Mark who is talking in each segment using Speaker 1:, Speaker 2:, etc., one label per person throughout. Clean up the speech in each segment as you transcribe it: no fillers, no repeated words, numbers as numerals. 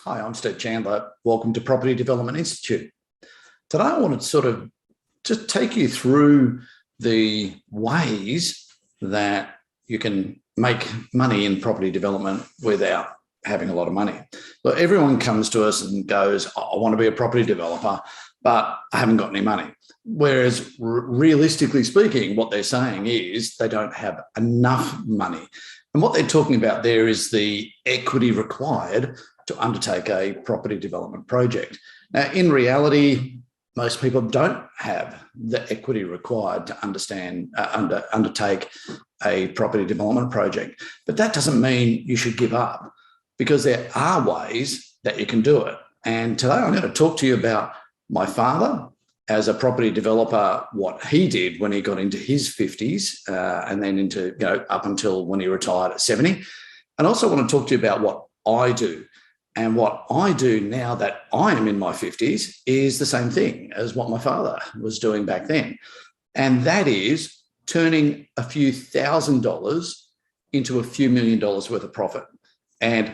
Speaker 1: Hi, I'm Steve Chandler. Welcome to Property Development Institute. Today I want to sort of just take you through the ways that you can make money in property development without having a lot of money. Look, everyone comes to us and goes, I want to be a property developer, but I haven't got any money. Whereas realistically speaking, what they're saying is they don't have enough money. And what they're talking about there is the equity required to undertake a property development project. Now, in reality, most people don't have the equity required to undertake a property development project. But that doesn't mean you should give up, because there are ways that you can do it. And today I'm going to talk to you about my father as a property developer, what he did when he got into his 50s and then into, up until when he retired at 70. And also want to talk to you about what I do. And what I do now that I am in my 50s is the same thing as what my father was doing back then. And that is turning a few $1,000s into a few $1 million worth of profit. And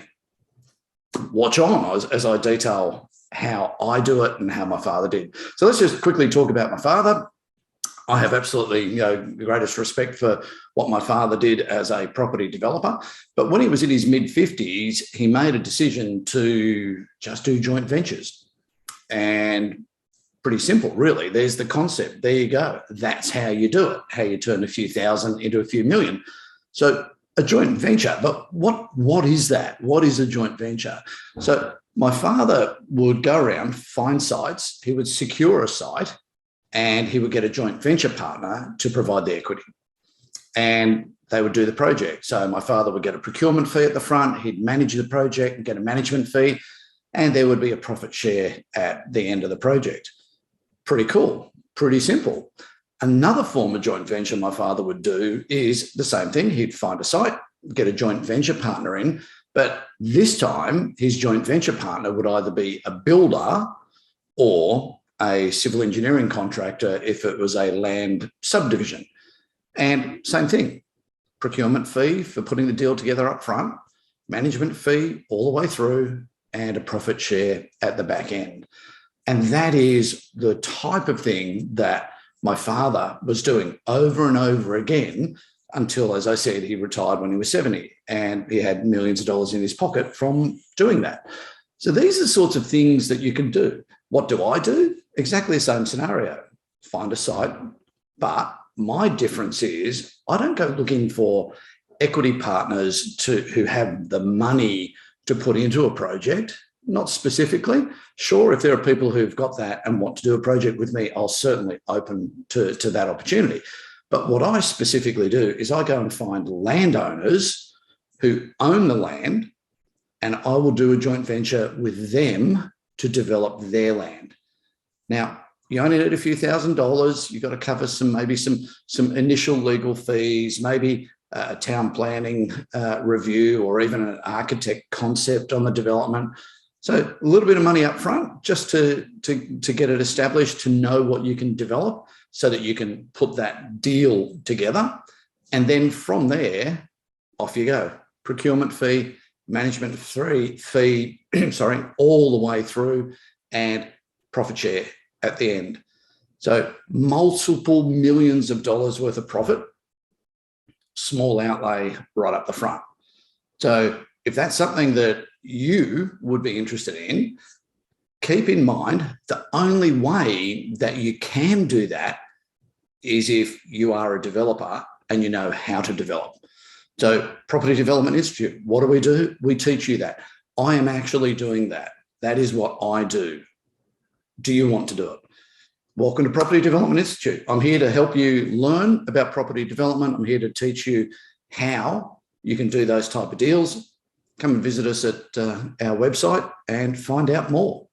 Speaker 1: watch on as I detail how I do it and how my father did. So let's just quickly talk about my father. I have absolutely the greatest respect for what my father did as a property developer. But when he was in his mid-50s, he made a decision to just do joint ventures. And pretty simple, really. There's the concept. There you go. That's how you do it, how you turn a few thousand into a few million. So a joint venture, but what is that? What is a joint venture? So my father would go around, find sites, he would secure a site, and he would get a joint venture partner to provide the equity. And they would do the project. So my father would get a procurement fee at the front, he'd manage the project and get a management fee, and there would be a profit share at the end of the project. Pretty cool, pretty simple. Another form of joint venture my father would do is the same thing. He'd find a site, get a joint venture partner in, but this time his joint venture partner would either be a builder or a civil engineering contractor if it was a land subdivision. And same thing, procurement fee for putting the deal together up front, management fee all the way through, and a profit share at the back end. And that is the type of thing that my father was doing over and over again until, as I said, he retired when he was 70 and he had millions of dollars in his pocket from doing that. So these are the sorts of things that you can do. What do I do? Exactly the same scenario. Find a site, but my difference is I don't go looking for equity partners who have the money to put into a project. Not specifically. Sure, if there are people who've got that and want to do a project with me, I'll certainly open to that opportunity. But what I specifically do is I go and find landowners who own the land, and I will do a joint venture with them to develop their land. Now, you only need a few $1,000s. You've got to cover some initial legal fees, maybe a town planning review, or even an architect concept on the development. So a little bit of money up front just to get it established, to know what you can develop so that you can put that deal together. And then from there, off you go. Procurement fee, management fee, all the way through, and profit share at the end. So multiple millions of dollars worth of profit, small outlay right up the front. So if that's something that you would be interested in, keep in mind the only way that you can do that is if you are a developer and you know how to develop. So Property Development Institute, what do? We teach you that. I am actually doing that. That is what I do. Do you want to do it? Welcome to Property Development Institute. I'm here to help you learn about property development. I'm here to teach you how you can do those type of deals. Come and visit us at our website and find out more.